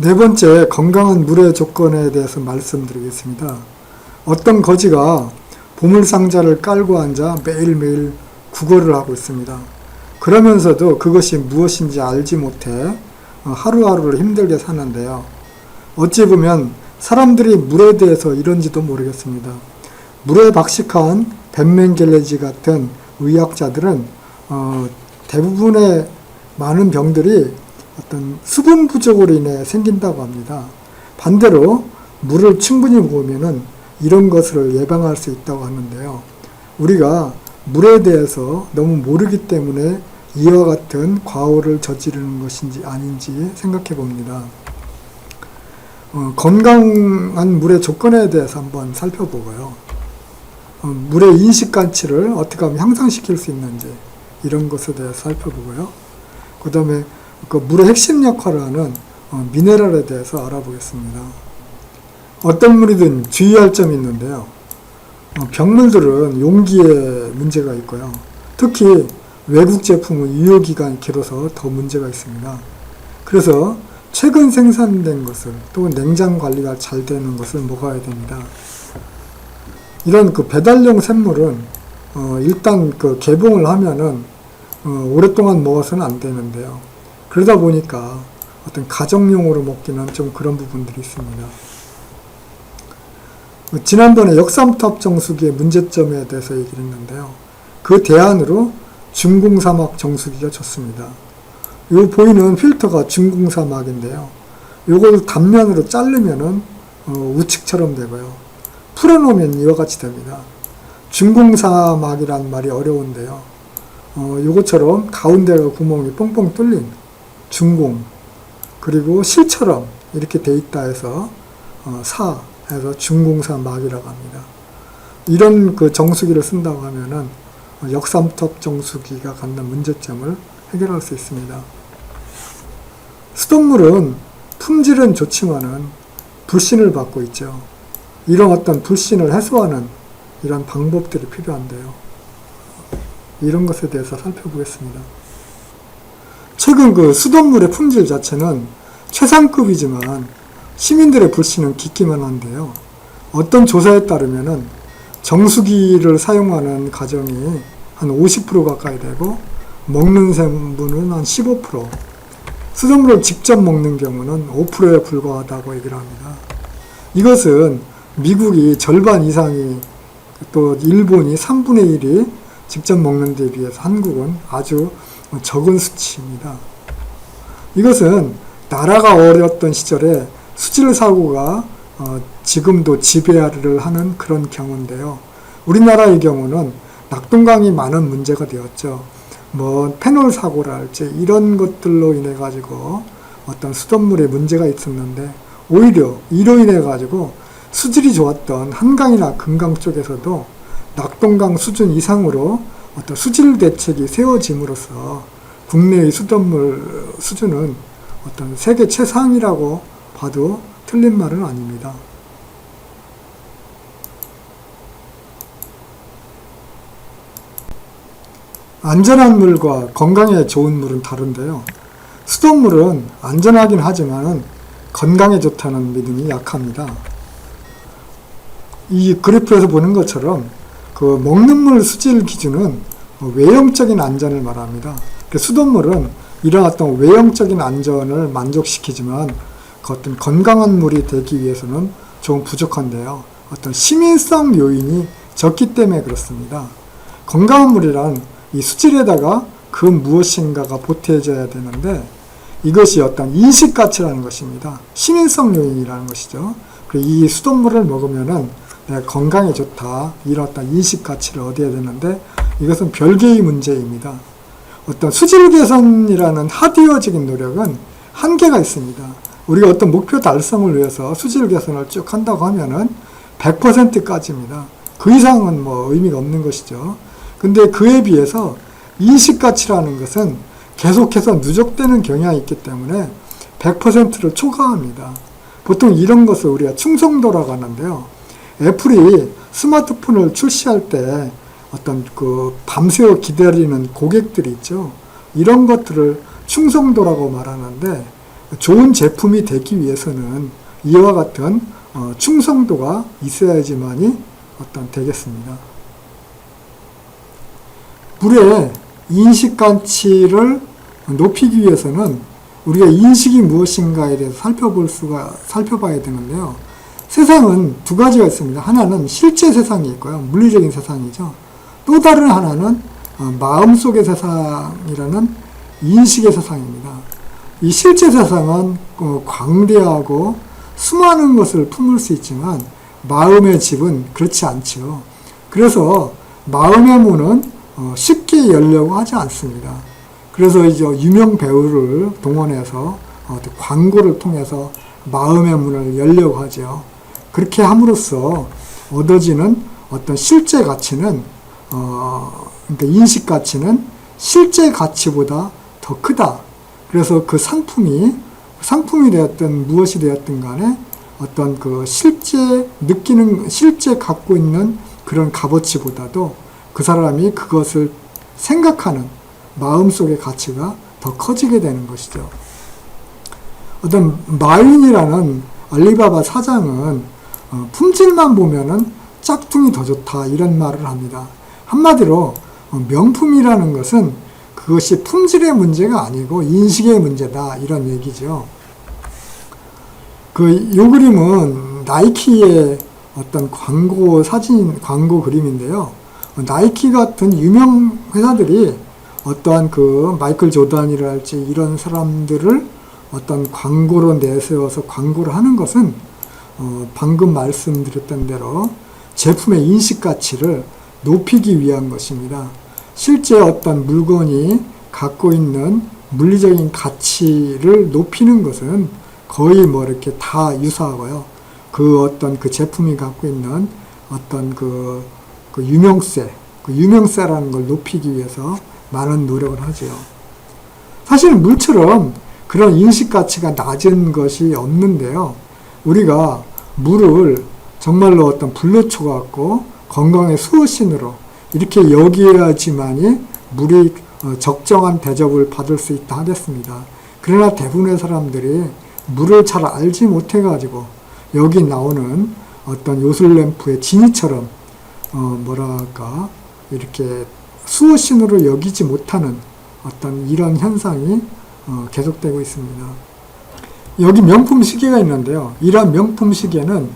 네 번째, 건강한 물의 조건에 대해서 말씀드리겠습니다. 어떤 거지가 보물상자를 깔고 앉아 매일매일 구걸을 하고 있습니다. 그러면서도 그것이 무엇인지 알지 못해 하루하루를 힘들게 사는데요. 어찌 보면 사람들이 물에 대해서 이런지도 모르겠습니다. 물에 박식한 벤멘겔레지 같은 의학자들은 대부분의 많은 병들이 어떤 수분 부족으로 인해 생긴다고 합니다. 반대로 물을 충분히 먹으면 이런 것을 예방할 수 있다고 하는데요. 우리가 물에 대해서 너무 모르기 때문에 이와 같은 과오를 저지르는 것인지 아닌지 생각해 봅니다. 건강한 물의 조건에 대해서 한번 살펴보고요. 물의 인식 가치를 어떻게 하면 향상시킬 수 있는지 이런 것에 대해서 살펴보고요. 그 다음에 그 물의 핵심 역할을 하는 미네랄에 대해서 알아보겠습니다. 어떤 물이든 주의할 점이 있는데요. 병물들은 용기에 문제가 있고요. 특히 외국 제품은 유효기간이 길어서 더 문제가 있습니다. 그래서 최근 생산된 것을 또는 냉장 관리가 잘 되는 것을 먹어야 됩니다. 이런 그 배달용 샘물은 일단 그 개봉을 하면은 오랫동안 먹어서는 안 되는데요. 그러다 보니까 어떤 가정용으로 먹기는 좀 그런 부분들이 있습니다. 지난번에 역삼탑 정수기의 문제점에 대해서 얘기를 했는데요. 그 대안으로 중공사막 정수기가 좋습니다. 요 보이는 필터가 중공사막인데요. 요걸 단면으로 자르면은 우측처럼 되고요. 풀어놓으면 이와 같이 됩니다. 중공사막이란 말이 어려운데요. 요것처럼 가운데가 구멍이 뻥뻥 뚫린 중공, 그리고 실처럼 이렇게 돼 있다 해서 해서 중공사막이라고 합니다. 이런 그 정수기를 쓴다고 하면은 역삼탑 정수기가 갖는 문제점을 해결할 수 있습니다. 수돗물은 품질은 좋지만은 불신을 받고 있죠. 이런 어떤 불신을 해소하는 이런 방법들이 필요한데요. 이런 것에 대해서 살펴보겠습니다. 최근 그 수돗물의 품질 자체는 최상급이지만 시민들의 불신은 깊기만 한데요. 어떤 조사에 따르면은 정수기를 사용하는 가정이 한 50% 가까이 되고 먹는 샘분은 한 15%, 수돗물을 직접 먹는 경우는 5%에 불과하다고 얘기를 합니다. 이것은 미국이 절반 이상이, 또 일본이 3분의 1이 직접 먹는 데 비해서 한국은 아주 적은 수치입니다. 이것은 나라가 어려웠던 시절에 수질 사고가 지금도 지배를 하는 그런 경우인데요. 우리나라의 경우는 낙동강이 많은 문제가 되었죠. 뭐 페놀 사고랄지 이런 것들로 인해 가지고 어떤 수돗물에 문제가 있었는데, 오히려 이로 인해 가지고 수질이 좋았던 한강이나 금강 쪽에서도 낙동강 수준 이상으로 어떤 수질 대책이 세워짐으로써 국내의 수돗물 수준은 어떤 세계 최상이라고 봐도 틀린 말은 아닙니다. 안전한 물과 건강에 좋은 물은 다른데요. 수돗물은 안전하긴 하지만 건강에 좋다는 믿음이 약합니다. 이 그래프에서 보는 것처럼 그 먹는 물 수질 기준은 외형적인 안전을 말합니다. 수돗물은 이런 어떤 외형적인 안전을 만족시키지만 그 어떤 건강한 물이 되기 위해서는 좀 부족한데요. 어떤 시민성 요인이 적기 때문에 그렇습니다. 건강한 물이란 이 수질에다가 그 무엇인가가 보태져야 되는데, 이것이 어떤 인식가치라는 것입니다. 시민성 요인이라는 것이죠. 이 수돗물을 먹으면은 내가 건강에 좋다, 이런 어떤 인식가치를 얻어야 되는데, 이것은 별개의 문제입니다. 어떤 수질 개선이라는 하드웨어적인 노력은 한계가 있습니다. 우리가 어떤 목표 달성을 위해서 수질 개선을 쭉 한다고 하면은 100%까지입니다. 그 이상은 뭐 의미가 없는 것이죠. 근데 그에 비해서 인식가치라는 것은 계속해서 누적되는 경향이 있기 때문에 100%를 초과합니다. 보통 이런 것을 우리가 충성도라고 하는데요. 애플이 스마트폰을 출시할 때 어떤 그 밤새워 기다리는 고객들이 있죠. 이런 것들을 충성도라고 말하는데, 좋은 제품이 되기 위해서는 이와 같은 충성도가 있어야지만이 되겠습니다. 물의 인식 가치를 높이기 위해서는 우리가 인식이 무엇인가에 대해서 살펴봐야 되는데요. 세상은 두 가지가 있습니다. 하나는 실제 세상이 있고요. 물리적인 세상이죠. 또 다른 하나는 마음속의 세상이라는 인식의 세상입니다. 이 실제 세상은 광대하고 수많은 것을 품을 수 있지만 마음의 집은 그렇지 않죠. 그래서 마음의 문은 쉽게 열려고 하지 않습니다. 그래서 이제 유명 배우를 동원해서 광고를 통해서 마음의 문을 열려고 하죠. 그렇게 함으로써 얻어지는 어떤 실제 가치는 그러니까 인식 가치는 실제 가치보다 더 크다. 그래서 그 상품이 되었든 무엇이 되었든 간에 어떤 그 실제 갖고 있는 그런 값어치보다도 그 사람이 그것을 생각하는 마음속의 가치가 더 커지게 되는 것이죠. 어떤 마윈이라는 알리바바 사장은 품질만 보면은 짝퉁이 더 좋다 이런 말을 합니다. 한마디로 명품이라는 것은 그것이 품질의 문제가 아니고 인식의 문제다 이런 얘기죠. 요 그림은 나이키의 어떤 광고 그림인데요. 나이키 같은 유명 회사들이 어떠한 마이클 조던이랄지 이런 사람들을 어떤 광고로 내세워서 광고를 하는 것은 방금 말씀드렸던 대로 제품의 인식 가치를 높이기 위한 것입니다. 실제 어떤 물건이 갖고 있는 물리적인 가치를 높이는 것은 거의 이렇게 다 유사하고요. 그 제품이 갖고 있는 어떤 유명세라는 걸 높이기 위해서 많은 노력을 하죠. 사실 물처럼 그런 인식 가치가 낮은 것이 없는데요. 우리가 물을 정말로 어떤 불로초 같고 건강의 수호신으로 이렇게 여겨야지만이 물이 적정한 대접을 받을 수 있다 하겠습니다. 그러나 대부분의 사람들이 물을 잘 알지 못해가지고 여기 나오는 어떤 요술램프의 지니처럼 이렇게 수호신으로 여기지 못하는 어떤 이런 현상이 계속되고 있습니다. 여기 명품 시계가 있는데요. 이러한 명품 시계는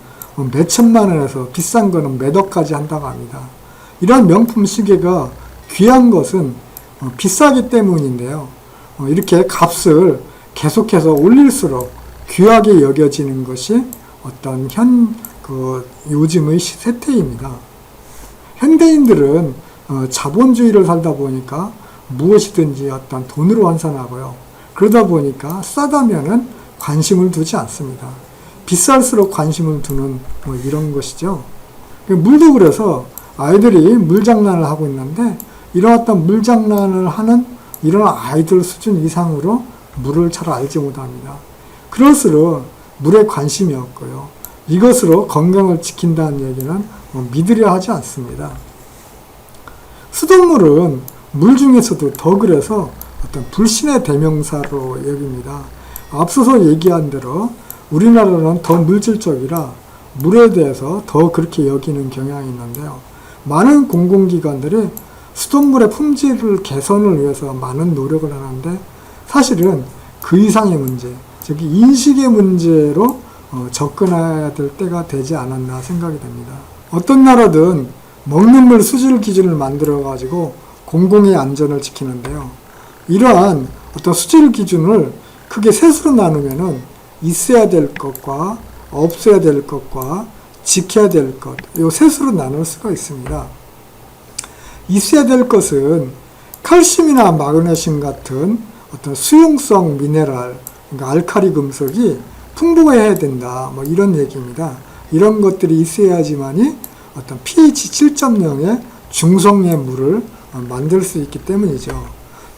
몇 천만 원에서 비싼 거는 몇 억까지 한다고 합니다. 이러한 명품 시계가 귀한 것은 비싸기 때문인데요. 이렇게 값을 계속해서 올릴수록 귀하게 여겨지는 것이 어떤 요즘의 세태입니다. 현대인들은 자본주의를 살다 보니까 무엇이든지 어떤 돈으로 환산하고요. 그러다 보니까 싸다면은 관심을 두지 않습니다. 비쌀수록 관심을 두는 이런 것이죠. 물도 그래서 아이들이 물장난을 하고 있는데 이런 어떤 물장난을 하는 이런 아이들 수준 이상으로 물을 잘 알지 못합니다. 그럴수록 물에 관심이 없고요. 이것으로 건강을 지킨다는 얘기는 믿으려 하지 않습니다. 수돗물은 물 중에서도 더 그래서 어떤 불신의 대명사로 여깁니다. 앞서서 얘기한 대로 우리나라는 더 물질적이라 물에 대해서 더 그렇게 여기는 경향이 있는데요. 많은 공공기관들이 수돗물의 품질을 개선을 위해서 많은 노력을 하는데 사실은 그 이상의 문제, 즉 인식의 문제로 접근해야 될 때가 되지 않았나 생각이 됩니다. 어떤 나라든 먹는 물 수질 기준을 만들어 가지고 공공의 안전을 지키는데요. 이러한 어떤 수질 기준을 크게 셋으로 나누면은 있어야 될 것과 없어야 될 것과 지켜야 될 것, 이 셋으로 나눌 수가 있습니다. 있어야 될 것은 칼슘이나 마그네슘 같은 어떤 수용성 미네랄, 그러니까 알카리 금속이 풍부해야 된다, 이런 얘기입니다. 이런 것들이 있어야지만이 어떤 pH 7.0의 중성의 물을 만들 수 있기 때문이죠.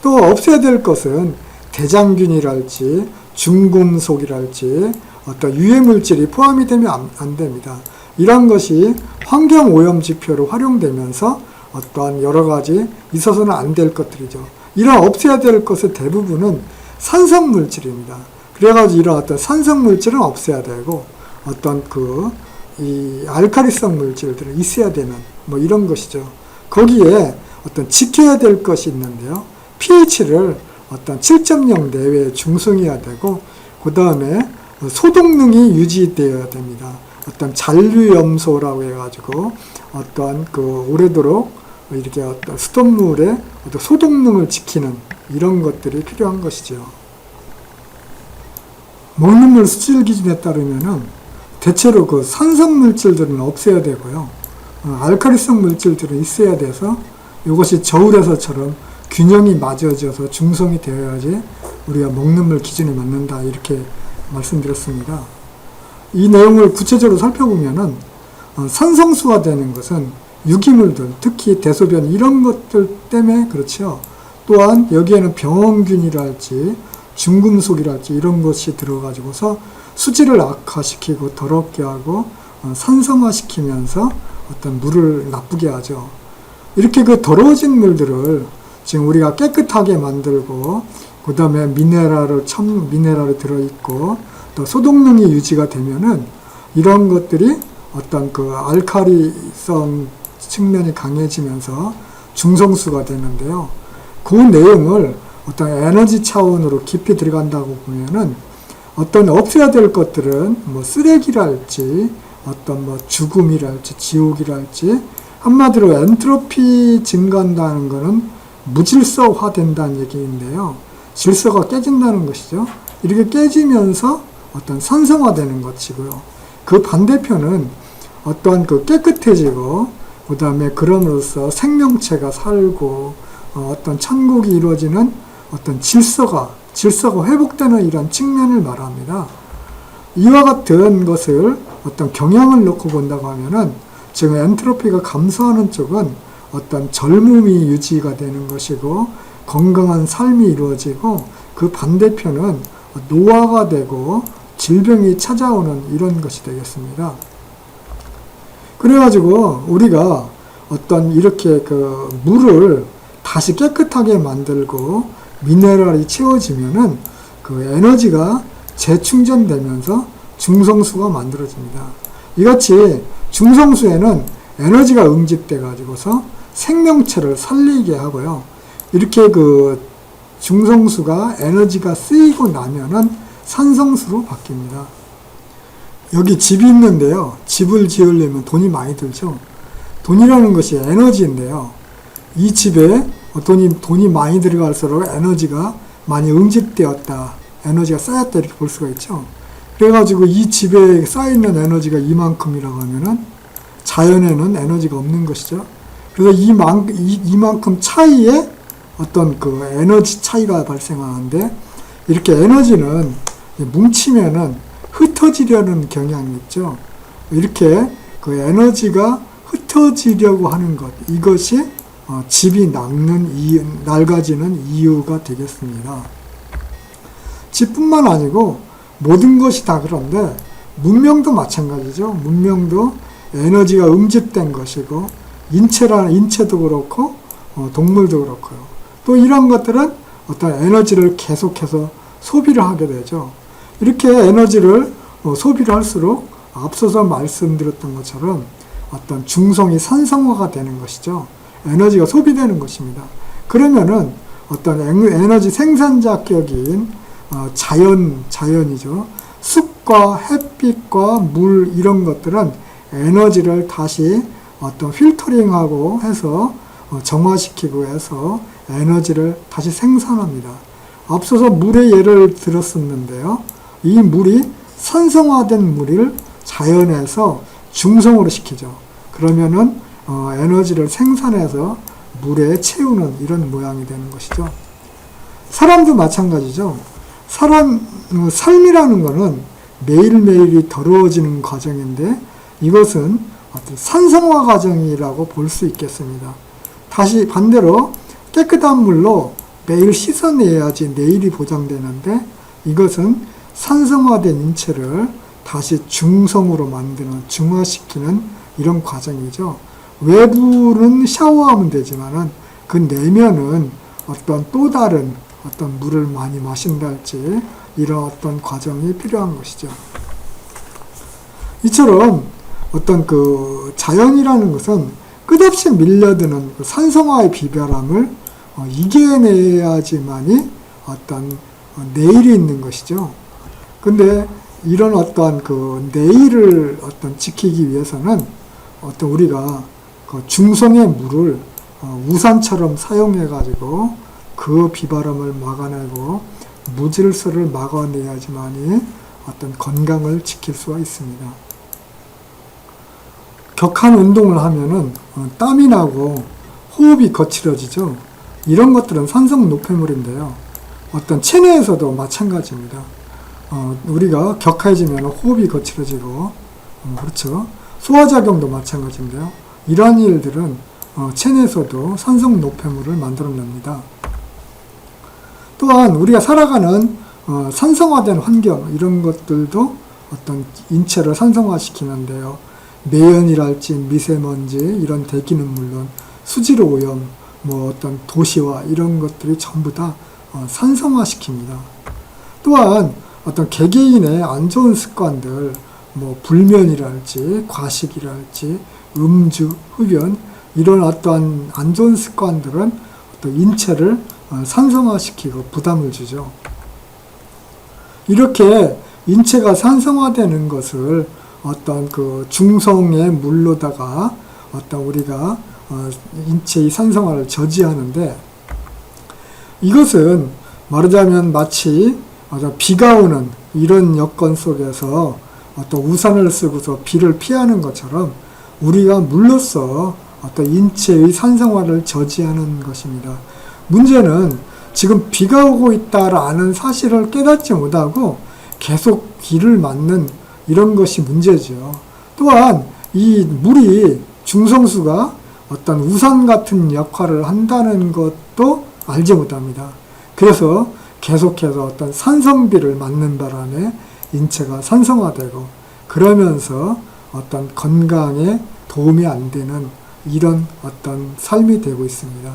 또 없애야 될 것은 대장균이랄지 중금속이랄지 어떤 유해물질이 포함이 되면 안 됩니다. 이런 것이 환경오염 지표로 활용되면서 어떠한 여러 가지 있어서는 안 될 것들이죠. 이런 없애야 될 것의 대부분은 산성물질입니다. 그래가지고 이런 어떤 산성 물질은 없애야 되고 어떤 이 알칼리성 물질들은 있어야 되는 뭐 이런 것이죠. 거기에 어떤 지켜야 될 것이 있는데요. pH를 어떤 7.0 내외의 중성이어야 되고 그 다음에 소독능이 유지되어야 됩니다. 어떤 잔류염소라고 해가지고 어떤 오래도록 이렇게 어떤 수돗물의 어떤 소독능을 지키는 이런 것들이 필요한 것이죠. 먹는 물 수질 기준에 따르면은 대체로 산성 물질들은 없애야 되고요. 알칼리성 물질들은 있어야 돼서 이것이 저울에서처럼 균형이 맞아져서 중성이 되어야지 우리가 먹는 물 기준에 맞는다 이렇게 말씀드렸습니다. 이 내용을 구체적으로 살펴보면은 산성수가 되는 것은 유기물들, 특히 대소변 이런 것들 때문에 그렇죠. 또한 여기에는 병원균이랄지 중금속이랄지 이런 것이 들어가지고서 수질을 악화시키고 더럽게 하고 산성화시키면서 어떤 물을 나쁘게 하죠. 이렇게 더러워진 물들을 지금 우리가 깨끗하게 만들고 그 다음에 미네랄이 들어있고 또 소독능이 유지가 되면은 이런 것들이 어떤 알칼리성 측면이 강해지면서 중성수가 되는데요. 그 내용을 어떤 에너지 차원으로 깊이 들어간다고 보면은 어떤 없애야 될 것들은 뭐 쓰레기랄지 어떤 죽음이랄지 지옥이랄지 한마디로 엔트로피 증가한다는 것은 무질서화 된다는 얘기인데요. 질서가 깨진다는 것이죠. 이렇게 깨지면서 어떤 산성화되는 것이고요. 그 반대편은 어떠한 깨끗해지고 그 다음에 그럼으로써 생명체가 살고 어떤 천국이 이루어지는 어떤 질서가 회복되는 이런 측면을 말합니다. 이와 같은 것을 어떤 경향을 놓고 본다고 하면은 지금 엔트로피가 감소하는 쪽은 어떤 젊음이 유지가 되는 것이고 건강한 삶이 이루어지고 그 반대편은 노화가 되고 질병이 찾아오는 이런 것이 되겠습니다. 그래가지고 우리가 어떤 이렇게 물을 다시 깨끗하게 만들고 미네랄이 채워지면은 에너지가 재충전되면서 중성수가 만들어집니다. 이같이 중성수에는 에너지가 응집돼 가지고서 생명체를 살리게 하고요. 이렇게 중성수가 에너지가 쓰이고 나면은 산성수로 바뀝니다. 여기 집이 있는데요. 집을 지으려면 돈이 많이 들죠. 돈이라는 것이 에너지인데요. 이 집에 돈이 많이 들어갈수록 에너지가 많이 응집되었다. 에너지가 쌓였다 이렇게 볼 수가 있죠. 그래가지고 이 집에 쌓여있는 에너지가 이만큼이라고 하면은 자연에는 에너지가 없는 것이죠. 그래서 이만큼 차이에 어떤 에너지 차이가 발생하는데 이렇게 에너지는 뭉치면은 흩어지려는 경향이 있죠. 이렇게 에너지가 흩어지려고 하는 것, 이것이 집이 낡아지는 이유가 되겠습니다. 집뿐만 아니고 모든 것이 다 그런데 문명도 마찬가지죠. 문명도 에너지가 응집된 것이고 인체도 그렇고 동물도 그렇고요. 또 이런 것들은 어떤 에너지를 계속해서 소비를 하게 되죠. 이렇게 에너지를 소비를 할수록 앞서서 말씀드렸던 것처럼 어떤 중성이 산성화가 되는 것이죠. 에너지가 소비되는 것입니다. 그러면은 어떤 에너지 생산자격인 자연이죠. 습과 햇빛과 물 이런 것들은 에너지를 다시 어떤 필터링하고 해서 정화시키고 해서 에너지를 다시 생산합니다. 앞서서 물의 예를 들었었는데요. 이 물이 산성화된 물을 자연에서 중성으로 시키죠. 그러면은 에너지를 생산해서 물에 채우는 이런 모양이 되는 것이죠. 사람도 마찬가지죠. 삶이라는 것은 매일매일이 더러워지는 과정인데 이것은 어떤 산성화 과정이라고 볼 수 있겠습니다. 다시 반대로 깨끗한 물로 매일 씻어내야지 내일이 보장되는데 이것은 산성화된 인체를 다시 중성으로 만드는, 중화시키는 이런 과정이죠. 외부는 샤워하면 되지만은 그 내면은 어떤 또 다른 어떤 물을 많이 마신다 할지 이런 어떤 과정이 필요한 것이죠. 이처럼 어떤 그 자연이라는 것은 끝없이 밀려드는 그 산성화의 비바람을 이겨내야지만이 어떤 내일이 있는 것이죠. 근데 이런 어떤 그 내일을 어떤 지키기 위해서는 어떤 우리가 그 중성의 물을 우산처럼 사용해 가지고 그 비바람을 막아내고 무질서를 막아내야지만이 어떤 건강을 지킬 수가 있습니다. 격한 운동을 하면은 땀이 나고 호흡이 거칠어지죠. 이런 것들은 산성 노폐물인데요. 어떤 체내에서도 마찬가지입니다. 우리가 격해지면 호흡이 거칠어지고, 그렇죠. 소화작용도 마찬가지인데요. 이러한 일들은 체내에서도 산성 노폐물을 만들어냅니다. 또한 우리가 살아가는 산성화된 환경, 이런 것들도 어떤 인체를 산성화시키는데요. 매연이랄지 미세먼지, 이런 대기는 물론 수질 오염, 뭐 어떤 도시화, 이런 것들이 전부 다 산성화시킵니다. 또한 어떤 개개인의 안 좋은 습관들, 뭐 불면이랄지 과식이랄지 음주, 흡연, 이런 어떠한 안 좋은 습관들은 어떤 인체를 산성화시키고 부담을 주죠. 이렇게 인체가 산성화되는 것을 어떤 그 중성의 물로다가 어떤 우리가 인체의 산성화를 저지하는데, 이것은 말하자면 마치 비가 오는 이런 여건 속에서 어떤 우산을 쓰고서 비를 피하는 것처럼 우리가 물로써 어떤 인체의 산성화를 저지하는 것입니다. 문제는 지금 비가 오고 있다라는 사실을 깨닫지 못하고 계속 비를 맞는 이런 것이 문제죠. 또한 이 물이 중성수가 어떤 우산 같은 역할을 한다는 것도 알지 못합니다. 그래서 계속해서 어떤 산성비를 맞는 바람에 인체가 산성화되고, 그러면서 어떤 건강에 도움이 안 되는 이런 어떤 삶이 되고 있습니다.